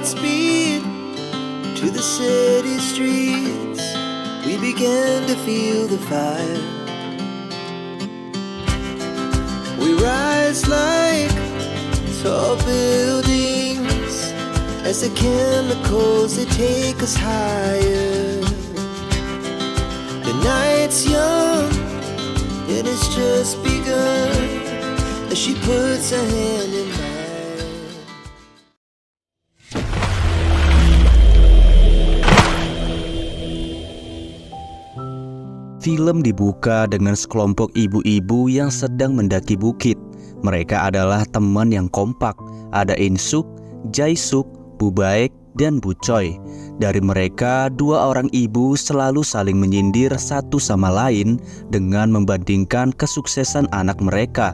Godspeed to the city streets. We began to feel the fire. We rise like tall buildings as the chemicals they take us higher. The night's young and it's just begun as she puts her hand in mine. Film dibuka dengan sekelompok ibu-ibu yang sedang mendaki bukit. Mereka adalah teman yang kompak. Ada In-suk, Jae-suk, Bu Baek, dan Bu Choi. Dari mereka, dua orang ibu selalu saling menyindir satu sama lain dengan membandingkan kesuksesan anak mereka.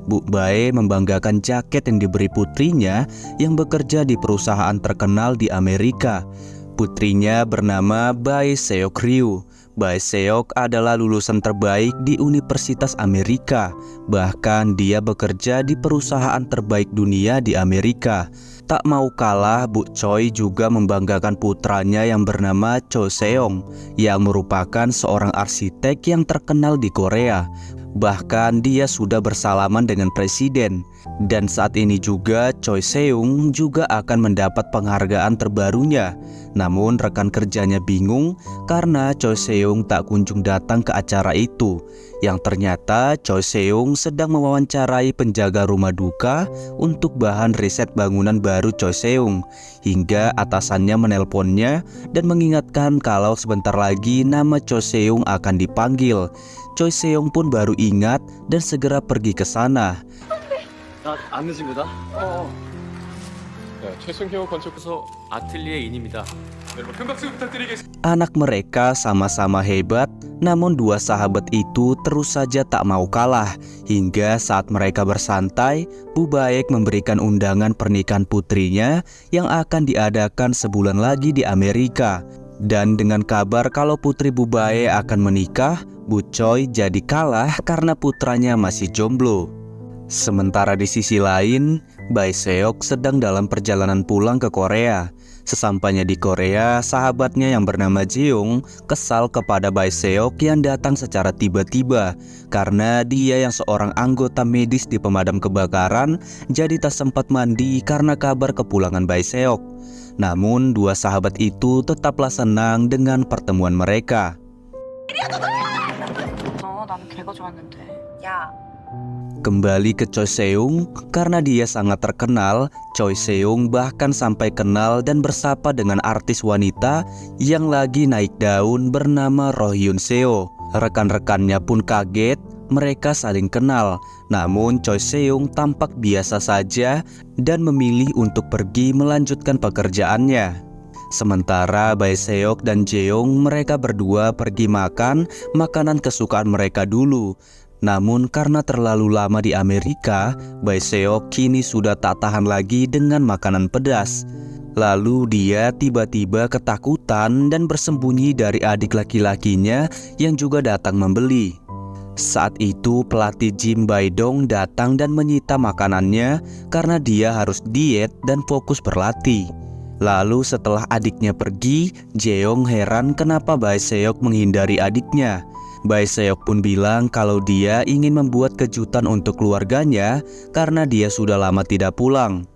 Bu Bae membanggakan jaket yang diberi putrinya yang bekerja di perusahaan terkenal di Amerika. Putrinya bernama Bae Seok-ryu. Bae Seok adalah lulusan terbaik di Universitas Amerika. Bahkan dia bekerja di perusahaan terbaik dunia di Amerika. Tak mau kalah, Bu Choi juga membanggakan putranya yang bernama Cho Seong, yang merupakan seorang arsitek yang terkenal di Korea. Bahkan dia sudah bersalaman dengan presiden. Dan saat ini juga Choi Seung juga akan mendapat penghargaan terbarunya. Namun rekan kerjanya bingung karena Choi Seung tak kunjung datang ke acara itu. Yang ternyata Choi Seung sedang mewawancarai penjaga rumah duka untuk bahan riset bangunan baru Choi Seung. Hingga atasannya menelponnya dan mengingatkan kalau sebentar lagi nama Choi Seung akan dipanggil. Choi Seung pun baru ingat dan segera pergi ke sana. 안 늦은 거다? 네, 최승효 건축부서 아틀리에인입니다. 여러분 큰 박수 부탁드리겠습니다. Anak mereka sama-sama hebat, namun dua sahabat itu terus saja tak mau kalah. Hingga saat mereka bersantai, Bu Baek memberikan undangan pernikahan putrinya yang akan diadakan sebulan lagi di Amerika. Dan dengan kabar kalau putri Bu Bae akan menikah, Bu Choi jadi kalah karena putranya masih jomblo. Sementara di sisi lain, Bae Seok sedang dalam perjalanan pulang ke Korea. Sesampainya di Korea, sahabatnya yang bernama Jeong kesal kepada Bae Seok yang datang secara tiba-tiba. Karena dia yang seorang anggota medis di pemadam kebakaran, jadi tak sempat mandi karena kabar kepulangan Bae Seok. Namun dua sahabat itu tetaplah senang dengan pertemuan mereka. 나는 걔가 좋았는데. 야. Kembali ke Choi Seung, karena dia sangat terkenal, Choi Seung bahkan sampai kenal dan bersapa dengan artis wanita yang lagi naik daun bernama Roh Hyun Seo. Rekan-rekannya pun kaget, mereka saling kenal. Namun Choi Seung tampak biasa saja dan memilih untuk pergi melanjutkan pekerjaannya. Sementara Bae Seok dan Jeong mereka berdua pergi makan makanan kesukaan mereka dulu. Namun karena terlalu lama di Amerika, Bae Seok kini sudah tak tahan lagi dengan makanan pedas. Lalu dia tiba-tiba ketakutan dan bersembunyi dari adik laki-lakinya yang juga datang membeli. Saat itu pelatih gym Baidong datang dan menyita makanannya karena dia harus diet dan fokus berlatih. Lalu setelah adiknya pergi, Jeong heran kenapa Bae Seok menghindari adiknya. Bae Seok pun bilang kalau dia ingin membuat kejutan untuk keluarganya karena dia sudah lama tidak pulang.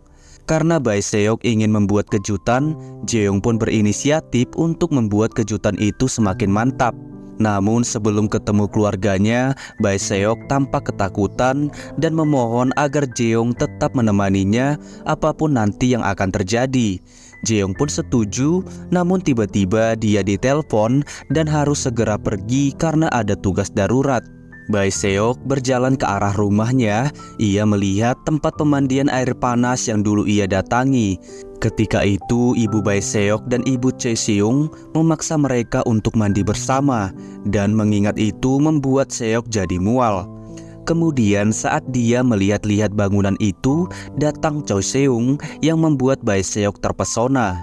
Karena Bae Seok ingin membuat kejutan, Jeong pun berinisiatif untuk membuat kejutan itu semakin mantap. Namun sebelum ketemu keluarganya, Bae Seok tampak ketakutan dan memohon agar Jeong tetap menemaninya apapun nanti yang akan terjadi. Jeong pun setuju, namun tiba-tiba dia ditelepon dan harus segera pergi karena ada tugas darurat. Bae Seok berjalan ke arah rumahnya. Ia melihat tempat pemandian air panas yang dulu ia datangi. Ketika itu, ibu Bae Seok dan ibu Choi Seung memaksa mereka untuk mandi bersama, dan mengingat itu membuat Seok jadi mual. Kemudian saat dia melihat-lihat bangunan itu, datang Choi Seung yang membuat Bae Seok terpesona.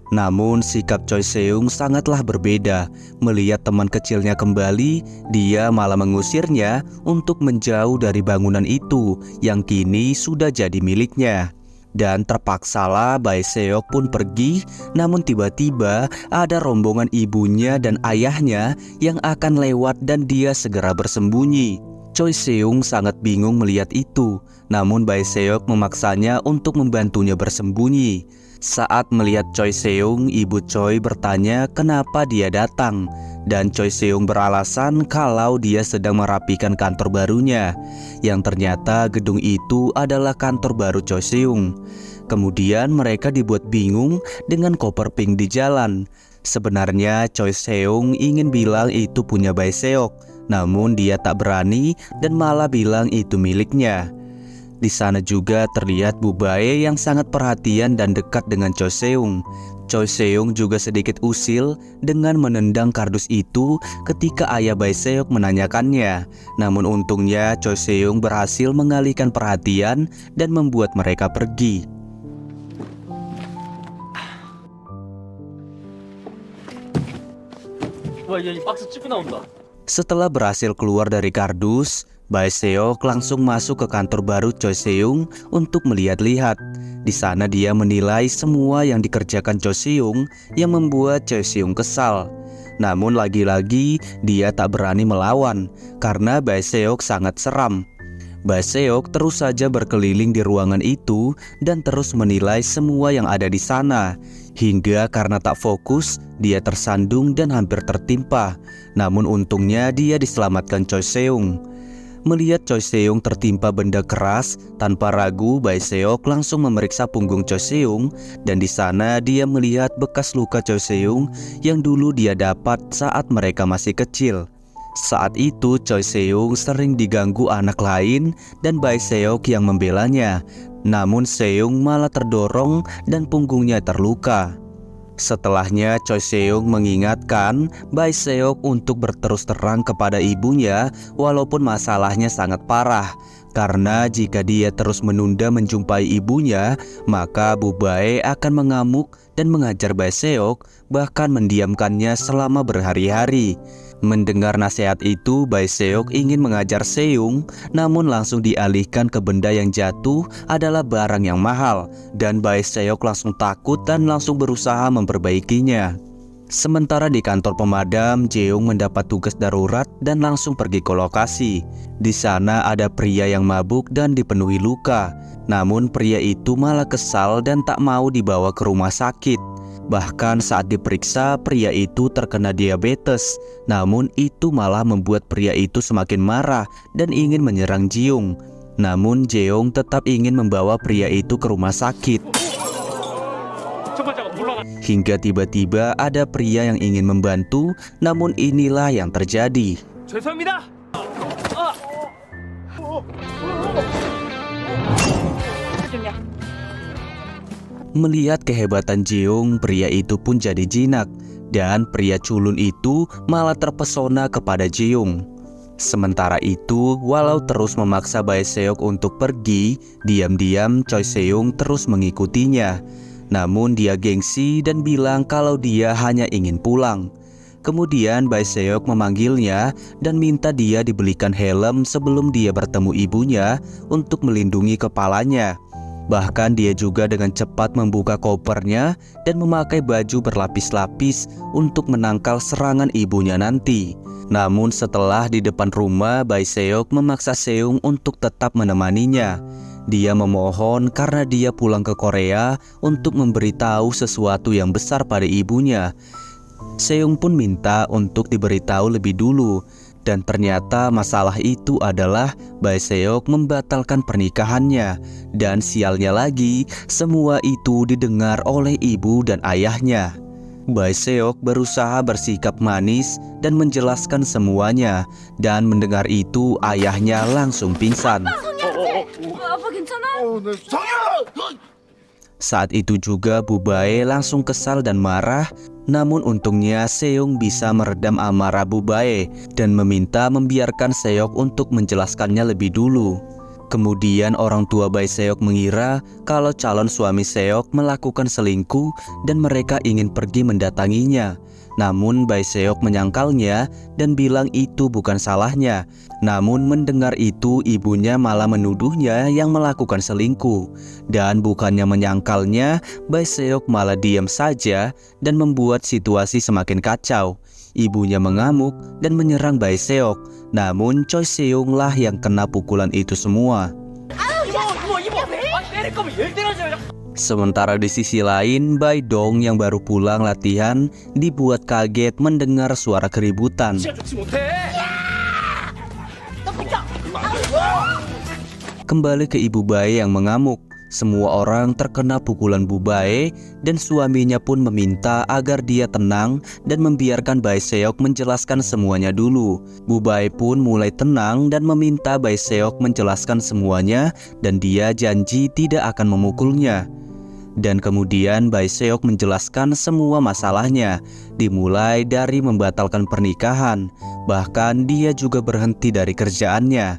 Namun sikap Choi Seung sangatlah berbeda. Melihat teman kecilnya kembali, dia malah mengusirnya untuk menjauh dari bangunan itu yang kini sudah jadi miliknya. Dan terpaksalah Bae Seok pun pergi. Namun tiba-tiba ada rombongan ibunya dan ayahnya yang akan lewat dan dia segera bersembunyi. Choi Seung sangat bingung melihat itu. Namun Bae Seok memaksanya untuk membantunya bersembunyi. Saat melihat Choi Seung, ibu Choi bertanya kenapa dia datang. Dan Choi Seung beralasan kalau dia sedang merapikan kantor barunya. Yang ternyata gedung itu adalah kantor baru Choi Seung. Kemudian mereka dibuat bingung dengan koper pink di jalan. Sebenarnya Choi Seung ingin bilang itu punya Bae Seok, namun dia tak berani dan malah bilang itu miliknya. Di sana juga terlihat Bu Bae yang sangat perhatian dan dekat dengan Choi Seung. Choi Seung juga sedikit usil dengan menendang kardus itu ketika ayah Bae Seok menanyakannya. Namun untungnya Choi Seung berhasil mengalihkan perhatian dan membuat mereka pergi. 와, 얘 박스 찍고 나온다. Setelah berhasil keluar dari kardus, Bae Seok langsung masuk ke kantor baru Choi Seung untuk melihat-lihat. Di sana dia menilai semua yang dikerjakan Choi Seung yang membuat Choi Seung kesal. Namun lagi-lagi dia tak berani melawan karena Bae Seok sangat seram. Bae Seok terus saja berkeliling di ruangan itu dan terus menilai semua yang ada di sana. Hingga karena tak fokus, dia tersandung dan hampir tertimpa. Namun untungnya dia diselamatkan Choi Seung. Melihat Choi Seung tertimpa benda keras, tanpa ragu Bae Seok langsung memeriksa punggung Choi Seung. Dan di sana dia melihat bekas luka Choi Seung yang dulu dia dapat saat mereka masih kecil. Saat itu Choi Seung sering diganggu anak lain dan Bae Seok yang membelanya. Namun Seung malah terdorong dan punggungnya terluka. Setelahnya Choi Seung mengingatkan Bae Seok untuk berterus terang kepada ibunya walaupun masalahnya sangat parah. Karena jika dia terus menunda menjumpai ibunya, maka Bu Bae akan mengamuk dan mengajar Bae Seok, bahkan mendiamkannya selama berhari-hari. Mendengar nasihat itu, Bae Seok ingin mengajar Seung, namun langsung dialihkan ke benda yang jatuh adalah barang yang mahal. Dan Bae Seok langsung takut dan langsung berusaha memperbaikinya. Sementara di kantor pemadam, Jeong mendapat tugas darurat dan langsung pergi ke lokasi. Di sana ada pria yang mabuk dan dipenuhi luka. Namun pria itu malah kesal dan tak mau dibawa ke rumah sakit. Bahkan saat diperiksa, pria itu terkena diabetes. Namun itu malah membuat pria itu semakin marah dan ingin menyerang Jeong. Namun Jeong tetap ingin membawa pria itu ke rumah sakit. Hingga tiba-tiba ada pria yang ingin membantu, namun inilah yang terjadi. 죄송합니다. Melihat kehebatan Jeong, pria itu pun jadi jinak. Dan pria culun itu malah terpesona kepada Jeong. Sementara itu, walau terus memaksa Bae Seok untuk pergi, diam-diam Choi Seung terus mengikutinya. Namun dia gengsi dan bilang kalau dia hanya ingin pulang. Kemudian Bae Seok memanggilnya dan minta dia dibelikan helm sebelum dia bertemu ibunya untuk melindungi kepalanya. Bahkan dia juga dengan cepat membuka kopernya dan memakai baju berlapis-lapis untuk menangkal serangan ibunya nanti. Namun setelah di depan rumah, Bae Seok memaksa Seung untuk tetap menemaninya. Dia memohon karena dia pulang ke Korea untuk memberitahu sesuatu yang besar pada ibunya. Seung pun minta untuk diberitahu lebih dulu. Dan ternyata masalah itu adalah Bae Seok membatalkan pernikahannya. Dan sialnya lagi, semua itu didengar oleh ibu dan ayahnya. Bae Seok berusaha bersikap manis dan menjelaskan semuanya. Dan mendengar itu, ayahnya langsung pingsan. Saat itu juga Bu Bae langsung kesal dan marah. Namun untungnya Seung bisa meredam amarah Bu Bae dan meminta membiarkan Seok untuk menjelaskannya lebih dulu. Kemudian orang tua Bae Seok mengira kalau calon suami Seok melakukan selingkuh dan mereka ingin pergi mendatanginya. Namun Bae Seok menyangkalnya dan bilang itu bukan salahnya. Namun mendengar itu ibunya malah menuduhnya yang melakukan selingkuh. Dan bukannya menyangkalnya, Bae Seok malah diam saja dan membuat situasi semakin kacau. Ibunya mengamuk dan menyerang Bae Seok. Namun Choi Seung lah yang kena pukulan itu semua. Sementara di sisi lain, Bae Dong yang baru pulang latihan dibuat kaget mendengar suara keributan. Kembali ke ibu Bae yang mengamuk. Semua orang terkena pukulan Bu Bae dan suaminya pun meminta agar dia tenang dan membiarkan Bae Seok menjelaskan semuanya dulu. Bu Bae pun mulai tenang dan meminta Bae Seok menjelaskan semuanya dan dia janji tidak akan memukulnya. Dan kemudian Bae Seok menjelaskan semua masalahnya, dimulai dari membatalkan pernikahan, bahkan dia juga berhenti dari kerjaannya.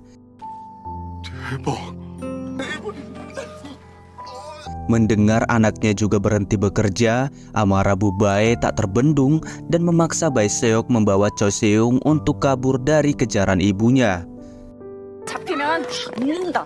Mendengar anaknya juga berhenti bekerja, amarah Bu Bae tak terbendung dan memaksa Bae Seok membawa Choi Seung untuk kabur dari kejaran ibunya. 잡히면 죽는다.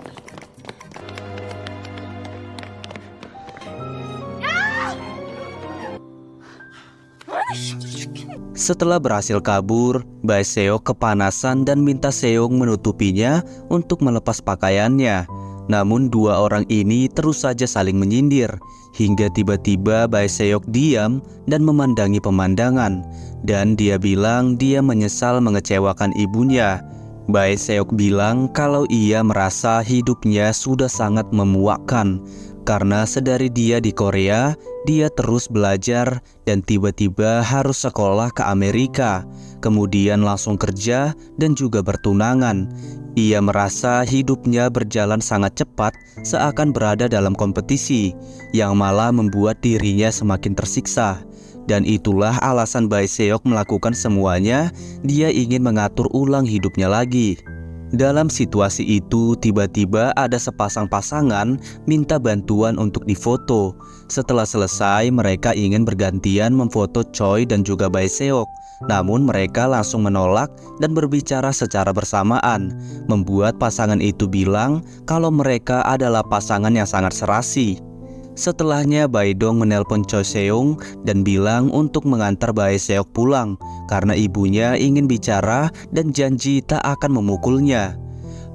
Setelah berhasil kabur, Bae Seok kepanasan dan minta Seung menutupinya untuk melepas pakaiannya. Namun dua orang ini terus saja saling menyindir, hingga tiba-tiba Bae Seok diam dan memandangi pemandangan. Dan dia bilang dia menyesal mengecewakan ibunya. Bae Seok bilang kalau ia merasa hidupnya sudah sangat memuakkan. Karena sedari dia di Korea, dia terus belajar dan tiba-tiba harus sekolah ke Amerika, kemudian langsung kerja dan juga bertunangan. Ia merasa hidupnya berjalan sangat cepat, seakan berada dalam kompetisi, yang malah membuat dirinya semakin tersiksa. Dan itulah alasan Bae Seok melakukan semuanya, dia ingin mengatur ulang hidupnya lagi. Dalam situasi itu, tiba-tiba ada sepasang pasangan minta bantuan untuk difoto. Setelah selesai, mereka ingin bergantian memfoto Choi dan juga Bae Seok. Namun mereka langsung menolak dan berbicara secara bersamaan, membuat pasangan itu bilang kalau mereka adalah pasangan yang sangat serasi. Setelahnya Bae Dong menelpon Choi Seung dan bilang untuk mengantar Bae Seok pulang karena ibunya ingin bicara dan janji tak akan memukulnya.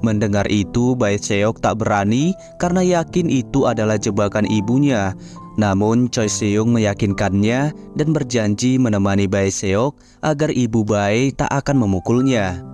Mendengar itu Bae Seok tak berani karena yakin itu adalah jebakan ibunya. Namun Choi Seung meyakinkannya dan berjanji menemani Bae Seok agar ibu Bae tak akan memukulnya.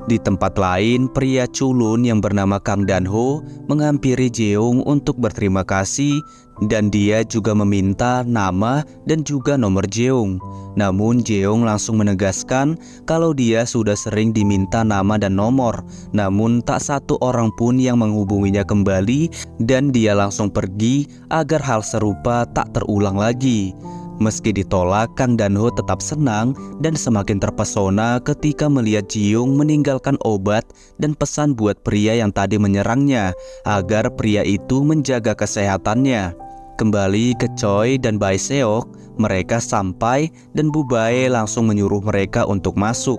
Di tempat lain, pria culun yang bernama Kang Dan-ho menghampiri Jeong untuk berterima kasih dan dia juga meminta nama dan juga nomor Jeong. Namun Jeong langsung menegaskan kalau dia sudah sering diminta nama dan nomor, namun tak satu orang pun yang menghubunginya kembali dan dia langsung pergi agar hal serupa tak terulang lagi. Meski ditolak, Kang Dan-ho tetap senang dan semakin terpesona ketika melihat Jeong meninggalkan obat dan pesan buat pria yang tadi menyerangnya agar pria itu menjaga kesehatannya. Kembali ke Choi dan Bae Seok, mereka sampai dan Bu Bae langsung menyuruh mereka untuk masuk.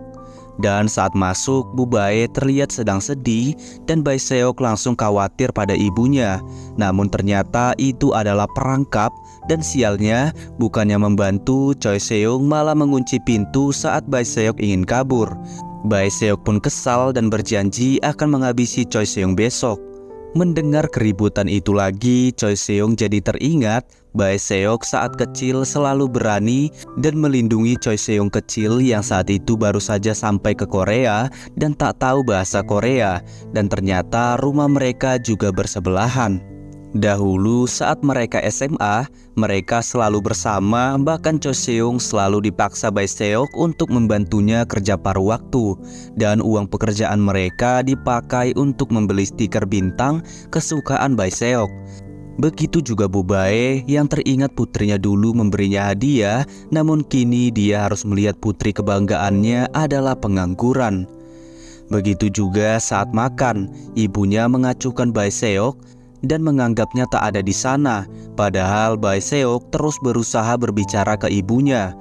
Dan saat masuk, Bu Bae terlihat sedang sedih dan Bae Seok langsung khawatir pada ibunya. Namun ternyata itu adalah perangkap dan sialnya bukannya membantu, Choi Seung malah mengunci pintu saat Bae Seok ingin kabur. Bae Seok pun kesal dan berjanji akan menghabisi Choi Seung besok. Mendengar keributan itu lagi, Choi Seung jadi teringat Bae Seok saat kecil selalu berani dan melindungi Choi Seung kecil yang saat itu baru saja sampai ke Korea dan tak tahu bahasa Korea, dan ternyata rumah mereka juga bersebelahan. Dahulu saat mereka SMA, mereka selalu bersama, bahkan Choi Seung selalu dipaksa Bae Seok untuk membantunya kerja paruh waktu. Dan uang pekerjaan mereka dipakai untuk membeli stiker bintang kesukaan Bae Seok. Begitu juga Bu Bae yang teringat putrinya dulu memberinya hadiah, namun kini dia harus melihat putri kebanggaannya adalah pengangguran. Begitu juga saat makan, ibunya mengacuhkan Bae Seok dan menganggapnya tak ada di sana, padahal Bae Seok terus berusaha berbicara ke ibunya.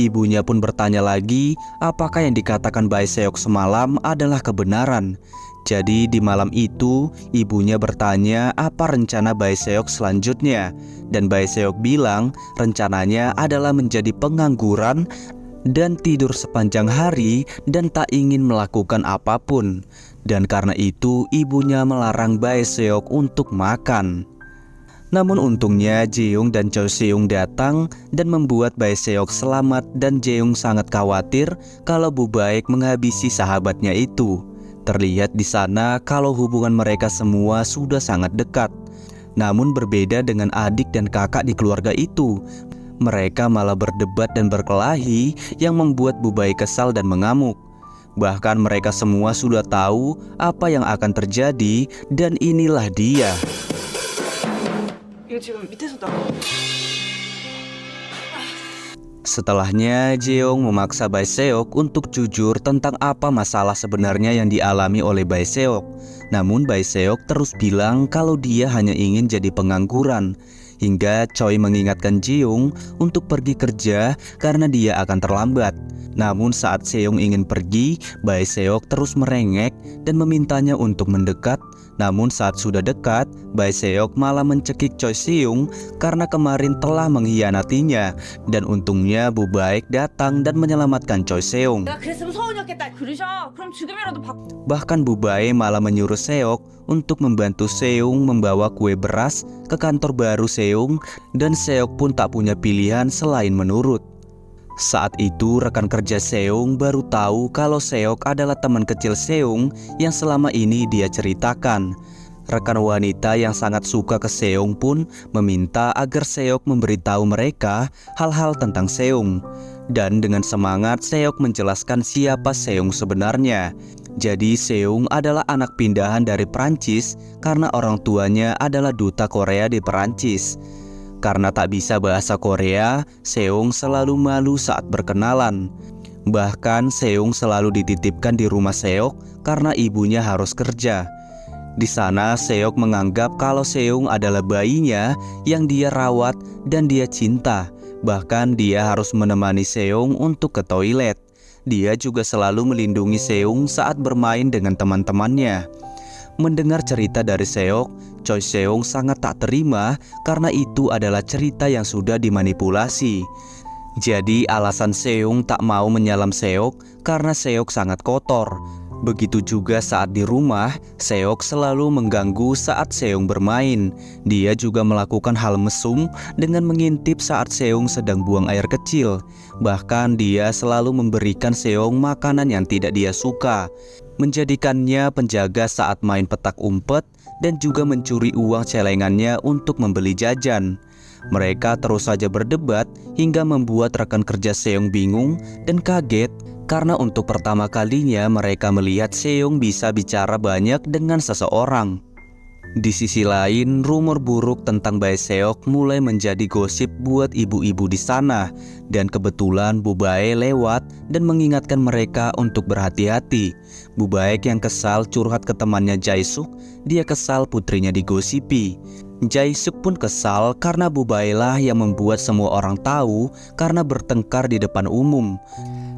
Ibunya pun bertanya lagi apakah yang dikatakan Bae Seok semalam adalah kebenaran. Jadi di malam itu ibunya bertanya apa rencana Bae Seok selanjutnya. Dan Bae Seok bilang rencananya adalah menjadi pengangguran dan tidur sepanjang hari dan tak ingin melakukan apapun. Dan karena itu ibunya melarang Bae Seok untuk makan. Namun untungnya Jeong dan Choi Seung datang dan membuat Bae Seok selamat, dan Jeong sangat khawatir kalau Bu Baek menghabisi sahabatnya itu. Terlihat di sana kalau hubungan mereka semua sudah sangat dekat. Namun berbeda dengan adik dan kakak di keluarga itu. Mereka malah berdebat dan berkelahi yang membuat Bu Baek kesal dan mengamuk. Bahkan mereka semua sudah tahu apa yang akan terjadi, dan inilah dia. Setelahnya, Jeong memaksa Bae Seok untuk jujur tentang apa masalah sebenarnya yang dialami oleh Bae Seok. Namun Bae Seok terus bilang kalau dia hanya ingin jadi pengangguran. Hingga Choi mengingatkan Jeong untuk pergi kerja karena dia akan terlambat. Namun saat Seong ingin pergi, Bae Seok terus merengek dan memintanya untuk mendekat. Namun saat sudah dekat, Bae Seok malah mencekik Choi Seung karena kemarin telah mengkhianatinya. Dan untungnya Bu Baek datang dan menyelamatkan Choi Seung. Bahkan Bu Baek malah menyuruh Seok untuk membantu Seung membawa kue beras ke kantor baru Seung, dan Seok pun tak punya pilihan selain menurut. Saat itu rekan kerja Seung baru tahu kalau Seok adalah teman kecil Seung yang selama ini dia ceritakan. Rekan wanita yang sangat suka ke Seung pun meminta agar Seok memberitahu mereka hal-hal tentang Seung. Dan dengan semangat Seok menjelaskan siapa Seung sebenarnya. Jadi Seung adalah anak pindahan dari Perancis karena orang tuanya adalah duta Korea di Perancis. Karena tak bisa bahasa Korea, Seung selalu malu saat berkenalan. Bahkan Seung selalu dititipkan di rumah Seok karena ibunya harus kerja. Di sana Seok menganggap kalau Seung adalah bayinya yang dia rawat dan dia cinta. Bahkan dia harus menemani Seung untuk ke toilet. Dia juga selalu melindungi Seung saat bermain dengan teman-temannya. Mendengar cerita dari Seok, Choi Seung sangat tak terima karena itu adalah cerita yang sudah dimanipulasi. Jadi alasan Seung tak mau menyalam Seok karena Seok sangat kotor. Begitu juga saat di rumah, Seok selalu mengganggu saat Seung bermain. Dia juga melakukan hal mesum dengan mengintip saat Seung sedang buang air kecil. Bahkan dia selalu memberikan Seung makanan yang tidak dia suka, menjadikannya penjaga saat main petak umpet, dan juga mencuri uang celengannya untuk membeli jajan. Mereka terus saja berdebat hingga membuat rekan kerja Seung bingung dan kaget karena untuk pertama kalinya mereka melihat Seung bisa bicara banyak dengan seseorang. Di sisi lain, rumor buruk tentang Bae Seok mulai menjadi gosip buat ibu-ibu di sana. Dan kebetulan Bu Baek lewat dan mengingatkan mereka untuk berhati-hati. Bu Baek yang kesal curhat ke temannya Jae-suk, dia kesal putrinya digosipi. Jae-suk pun kesal karena Bu Baek lah yang membuat semua orang tahu karena bertengkar di depan umum.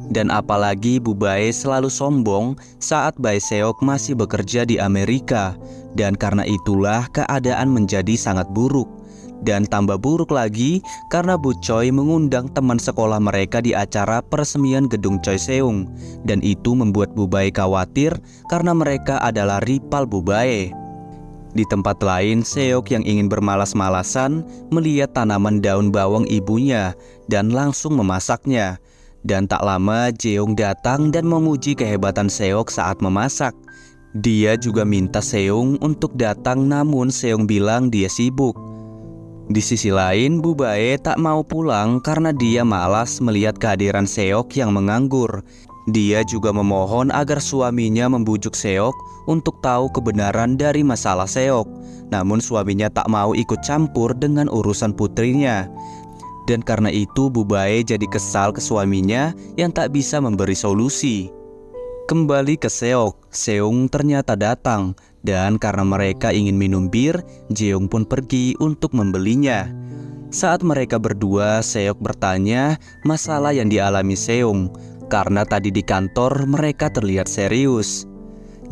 Dan apalagi Bu Baek selalu sombong saat Bae Seok masih bekerja di Amerika. Dan karena itulah keadaan menjadi sangat buruk. Dan tambah buruk lagi karena Bu Choi mengundang teman sekolah mereka di acara peresmian gedung Choi Seung. Dan itu membuat Bu Baek khawatir karena mereka adalah rival Bu Baek. Di tempat lain, Seok yang ingin bermalas-malasan melihat tanaman daun bawang ibunya dan langsung memasaknya. Dan tak lama Jeong datang dan memuji kehebatan Seok saat memasak. Dia juga minta Seung untuk datang, namun Seung bilang dia sibuk. Di sisi lain, Bu Baek tak mau pulang karena dia malas melihat kehadiran Seok yang menganggur. Dia juga memohon agar suaminya membujuk Seok untuk tahu kebenaran dari masalah Seok. Namun suaminya tak mau ikut campur dengan urusan putrinya. Dan karena itu Bu Baek jadi kesal ke suaminya yang tak bisa memberi solusi. Kembali ke Seok, Seung ternyata datang. Dan karena mereka ingin minum bir, Jeong pun pergi untuk membelinya. Saat mereka berdua, Seok bertanya masalah yang dialami Seung, karena tadi di kantor mereka terlihat serius.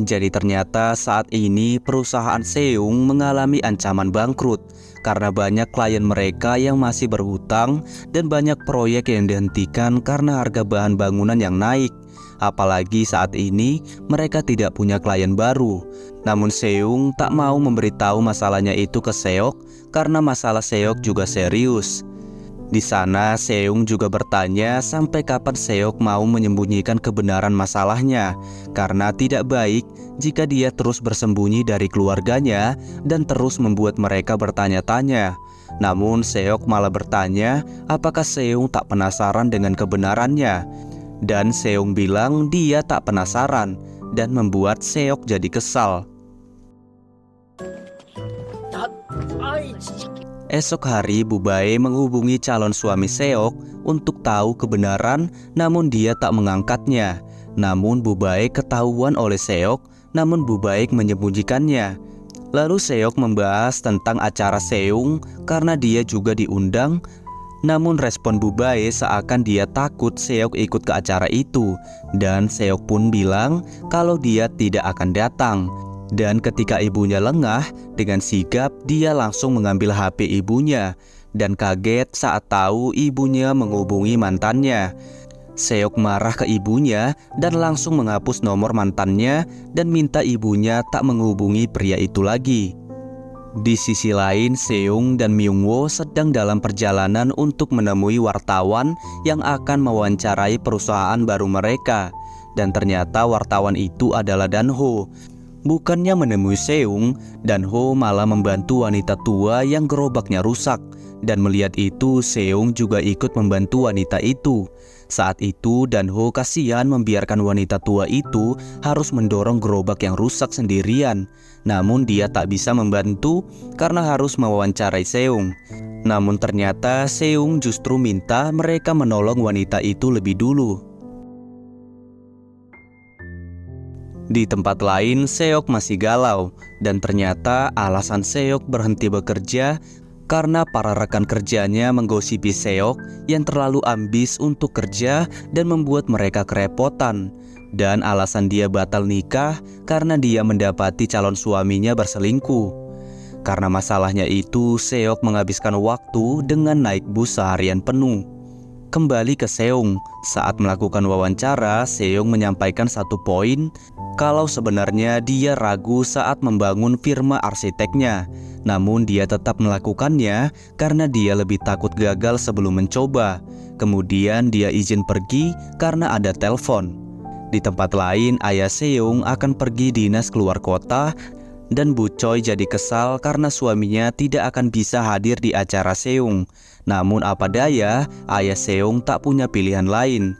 Jadi ternyata saat ini perusahaan Seung mengalami ancaman bangkrut karena banyak klien mereka yang masih berhutang dan banyak proyek yang dihentikan karena harga bahan bangunan yang naik. Apalagi saat ini mereka tidak punya klien baru. Namun Seung tak mau memberitahu masalahnya itu ke Seok karena masalah Seok juga serius. Di sana Seung juga bertanya sampai kapan Seok mau menyembunyikan kebenaran masalahnya, karena tidak baik jika dia terus bersembunyi dari keluarganya dan terus membuat mereka bertanya-tanya. Namun Seok malah bertanya apakah Seung tak penasaran dengan kebenarannya. Dan Seung bilang dia tak penasaran dan membuat Seok jadi kesal. Esok hari Bu-bae menghubungi calon suami Seok untuk tahu kebenaran, namun dia tak mengangkatnya. Namun Bu-bae ketahuan oleh Seok, namun Bu-bae menyembunyikannya. Lalu Seok membahas tentang acara Seung karena dia juga diundang. Namun respon Bu-bae seakan dia takut Seok ikut ke acara itu, dan Seok pun bilang kalau dia tidak akan datang. Dan ketika ibunya lengah, dengan sigap dia langsung mengambil HP ibunya dan kaget saat tahu ibunya menghubungi mantannya. Seok marah ke ibunya dan langsung menghapus nomor mantannya dan minta ibunya tak menghubungi pria itu lagi. Di sisi lain, Seung dan Myungwoo sedang dalam perjalanan untuk menemui wartawan yang akan mewawancarai perusahaan baru mereka. Dan ternyata wartawan itu adalah Dan-ho. Bukannya menemui Seung, Dan-ho malah membantu wanita tua yang gerobaknya rusak. Dan melihat itu, Seung juga ikut membantu wanita itu. Saat itu Dan-ho kasihan membiarkan wanita tua itu harus mendorong gerobak yang rusak sendirian. Namun dia tak bisa membantu karena harus mewawancarai Seung. Namun ternyata Seung justru minta mereka menolong wanita itu lebih dulu. Di tempat lain, Seok masih galau, dan ternyata alasan Seok berhenti bekerja karena para rekan kerjanya menggosipi Seok yang terlalu ambis untuk kerja dan membuat mereka kerepotan. Dan alasan dia batal nikah karena dia mendapati calon suaminya berselingkuh. Karena masalahnya itu, Seok menghabiskan waktu dengan naik bus seharian penuh. Kembali ke Seung, saat melakukan wawancara, Seung menyampaikan satu poin kalau sebenarnya dia ragu saat membangun firma arsiteknya. Namun dia tetap melakukannya karena dia lebih takut gagal sebelum mencoba. Kemudian dia izin pergi karena ada telepon. Di tempat lain, ayah Seung akan pergi dinas keluar kota dan Bu Choi jadi kesal karena suaminya tidak akan bisa hadir di acara Seung. Namun apa daya, ayah Seung tak punya pilihan lain.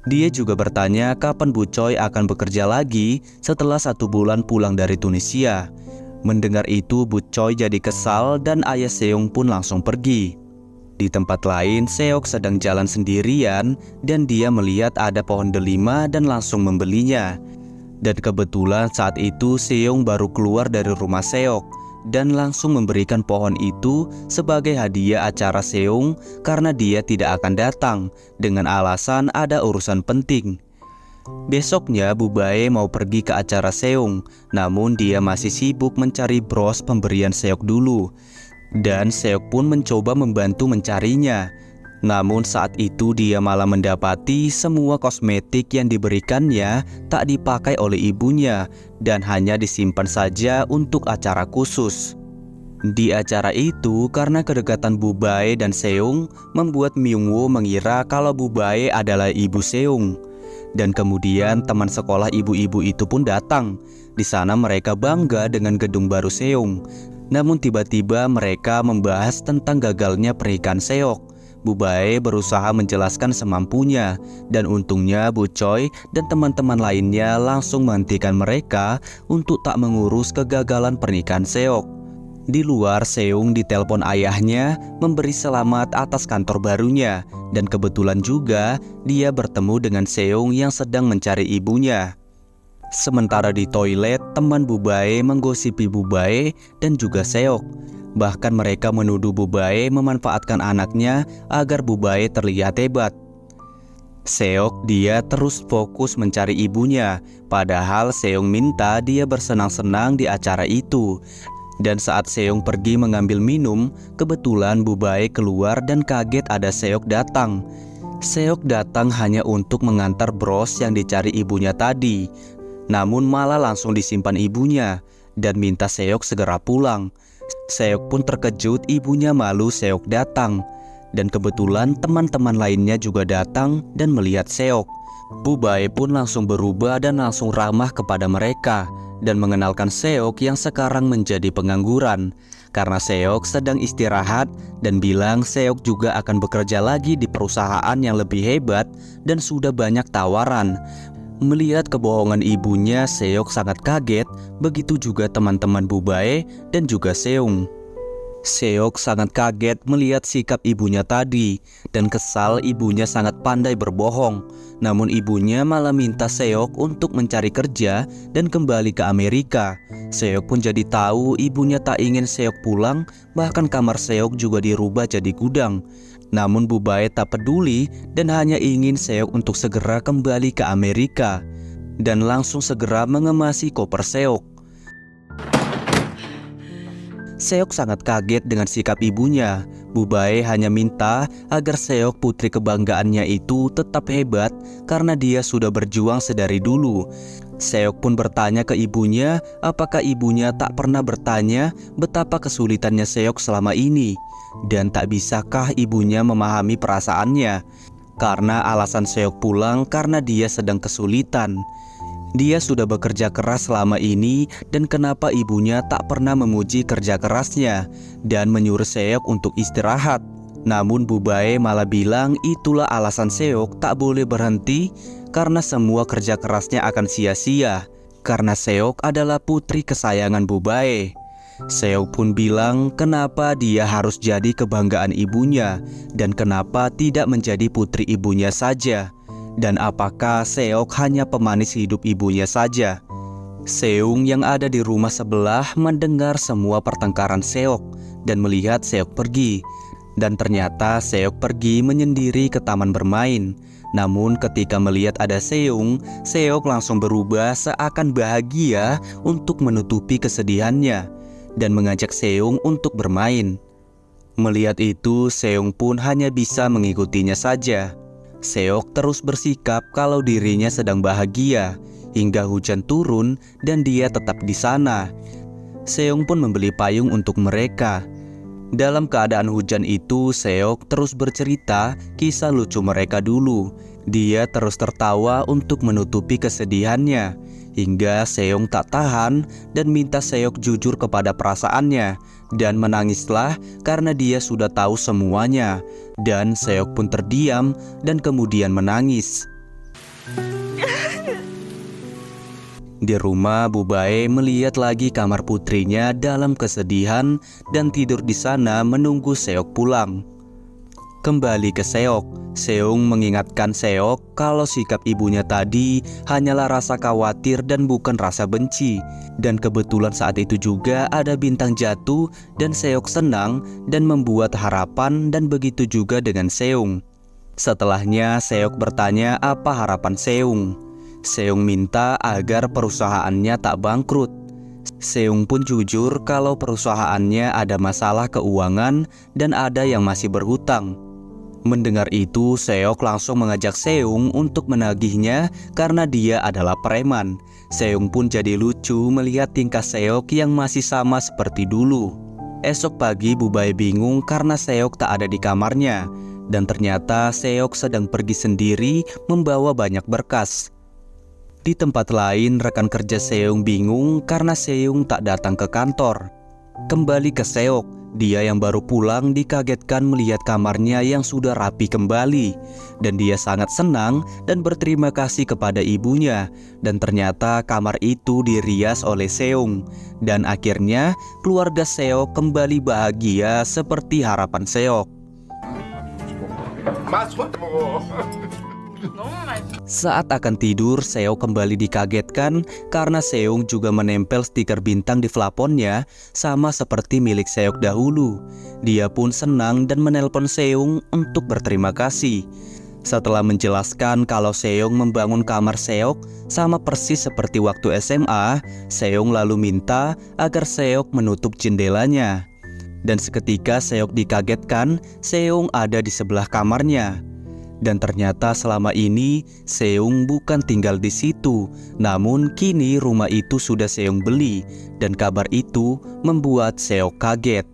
Dia juga bertanya kapan Bu Choi akan bekerja lagi setelah 1 bulan pulang dari Tunisia. Mendengar itu, Bu Choi jadi kesal dan ayah Seung pun langsung pergi. Di tempat lain, Seok sedang jalan sendirian dan dia melihat ada pohon delima dan langsung membelinya. Dan kebetulan saat itu Seung baru keluar dari rumah Seok dan langsung memberikan pohon itu sebagai hadiah acara Seung karena dia tidak akan datang dengan alasan ada urusan penting. Besoknya Bu-bae mau pergi ke acara Seung, namun dia masih sibuk mencari bros pemberian Seok dulu. Dan Seok pun mencoba membantu mencarinya. Namun saat itu dia malah mendapati semua kosmetik yang diberikannya tak dipakai oleh ibunya dan hanya disimpan saja untuk acara khusus. Di acara itu, karena kedekatan Bu-bae dan Seung membuat Myungwoo mengira kalau Bu-bae adalah ibu Seung. Dan kemudian teman sekolah ibu-ibu itu pun datang. Di sana mereka bangga dengan gedung baru Seung. Namun tiba-tiba mereka membahas tentang gagalnya pernikahan Seok. Bu-bae berusaha menjelaskan semampunya, dan untungnya Bu Choi dan teman-teman lainnya langsung menghentikan mereka untuk tak mengurus kegagalan pernikahan Seok. Di luar, Seung ditelepon ayahnya memberi selamat atas kantor barunya, dan kebetulan juga dia bertemu dengan Seung yang sedang mencari ibunya. Sementara di toilet, teman Bu-bae menggosipi Bu-bae dan juga Seok. Bahkan mereka menuduh Bu-bae memanfaatkan anaknya agar Bu-bae terlihat hebat. Seok dia terus fokus mencari ibunya, padahal Seong minta dia bersenang-senang di acara itu. Dan saat Seong pergi mengambil minum, kebetulan Bu-bae keluar dan kaget ada Seok datang. Seok datang hanya untuk mengantar bros yang dicari ibunya tadi, namun malah langsung disimpan ibunya dan minta Seok segera pulang. Seok pun terkejut ibunya malu Seok datang, dan kebetulan teman-teman lainnya juga datang dan melihat Seok. Bu-bae pun langsung berubah dan langsung ramah kepada mereka dan mengenalkan Seok yang sekarang menjadi pengangguran karena Seok sedang istirahat dan bilang Seok juga akan bekerja lagi di perusahaan yang lebih hebat dan sudah banyak tawaran. Melihat kebohongan ibunya, Seok sangat kaget, begitu juga teman-teman Bu-bae dan juga Seong. Seok sangat kaget melihat sikap ibunya tadi dan kesal ibunya sangat pandai berbohong. Namun ibunya malah minta Seok untuk mencari kerja dan kembali ke Amerika. Seok pun jadi tahu ibunya tak ingin Seok pulang, bahkan kamar Seok juga dirubah jadi gudang. Namun Bu-bae tak peduli dan hanya ingin Seok untuk segera kembali ke Amerika dan langsung segera mengemasi koper Seok. Seok sangat kaget dengan sikap ibunya. Bu-bae hanya minta agar Seok putri kebanggaannya itu tetap hebat karena dia sudah berjuang sedari dulu. Seok pun bertanya ke ibunya apakah ibunya tak pernah bertanya betapa kesulitannya Seok selama ini. Dan tak bisakah ibunya memahami perasaannya karena alasan Seok pulang karena dia sedang kesulitan. Dia sudah bekerja keras selama ini dan kenapa ibunya tak pernah memuji kerja kerasnya dan menyuruh Seok untuk istirahat. Namun Bu-bae malah bilang itulah alasan Seok tak boleh berhenti karena semua kerja kerasnya akan sia-sia karena Seok adalah putri kesayangan Bu-bae. Seok pun bilang kenapa dia harus jadi kebanggaan ibunya dan kenapa tidak menjadi putri ibunya saja. Dan apakah Seok hanya pemanis hidup ibunya saja? Seung yang ada di rumah sebelah mendengar semua pertengkaran Seok dan melihat Seok pergi. Dan ternyata Seok pergi menyendiri ke taman bermain. Namun ketika melihat ada Seung, Seok langsung berubah seakan bahagia untuk menutupi kesedihannya dan mengajak Seung untuk bermain. Melihat itu, Seung pun hanya bisa mengikutinya saja. Seok terus bersikap kalau dirinya sedang bahagia hingga hujan turun dan dia tetap di sana. Seong pun membeli payung untuk mereka. Dalam keadaan hujan itu, Seok terus bercerita kisah lucu mereka dulu. Dia terus tertawa untuk menutupi kesedihannya hingga Seong tak tahan dan minta Seok jujur kepada perasaannya dan menangislah karena dia sudah tahu semuanya. Dan Seok pun terdiam dan kemudian menangis. Di rumah, Bu-bae melihat lagi kamar putrinya dalam kesedihan dan tidur di sana menunggu Seok pulang. Kembali ke Seok, Seung mengingatkan Seok kalau sikap ibunya tadi hanyalah rasa khawatir dan bukan rasa benci. Dan kebetulan saat itu juga ada bintang jatuh dan Seok senang dan membuat harapan dan begitu juga dengan Seung. Setelahnya Seok bertanya apa harapan Seung. Seung minta agar perusahaannya tak bangkrut. Seung pun jujur kalau perusahaannya ada masalah keuangan dan ada yang masih berhutang. Mendengar itu, Seok langsung mengajak Seung untuk menagihnya karena dia adalah preman. Seung pun jadi lucu melihat tingkah Seok yang masih sama seperti dulu. Esok pagi Bu-bae bingung karena Seok tak ada di kamarnya. Dan ternyata Seok sedang pergi sendiri membawa banyak berkas. Di tempat lain, rekan kerja Seung bingung karena Seung tak datang ke kantor. Kembali ke Seok. Dia yang baru pulang dikagetkan melihat kamarnya yang sudah rapi kembali. Dan dia sangat senang dan berterima kasih kepada ibunya. Dan ternyata kamar itu dirias oleh Seung. Dan akhirnya keluarga Seok kembali bahagia seperti harapan Seok. 너무 맛있어. Saat akan tidur, Seo kembali dikagetkan karena Seung juga menempel stiker bintang di plafonnya sama seperti milik Seok dahulu. Dia pun senang dan menelpon Seung untuk berterima kasih. Setelah menjelaskan kalau Seung membangun kamar Seok sama persis seperti waktu SMA, Seung lalu minta agar Seok menutup jendelanya. Dan seketika Seok dikagetkan, Seung ada di sebelah kamarnya. Dan ternyata selama ini Seung bukan tinggal di situ, namun kini rumah itu sudah Seung beli. Dan kabar itu membuat Seok kaget.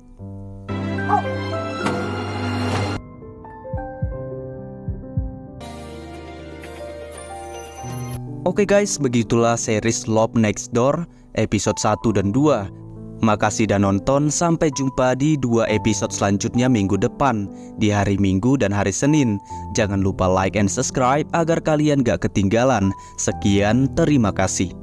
Oke guys, begitulah series Love Next Door episode 1 dan 2. Makasih udah nonton, sampai jumpa di 2 episode selanjutnya minggu depan, di hari Minggu dan hari Senin. Jangan lupa like and subscribe agar kalian gak ketinggalan. Sekian, terima kasih.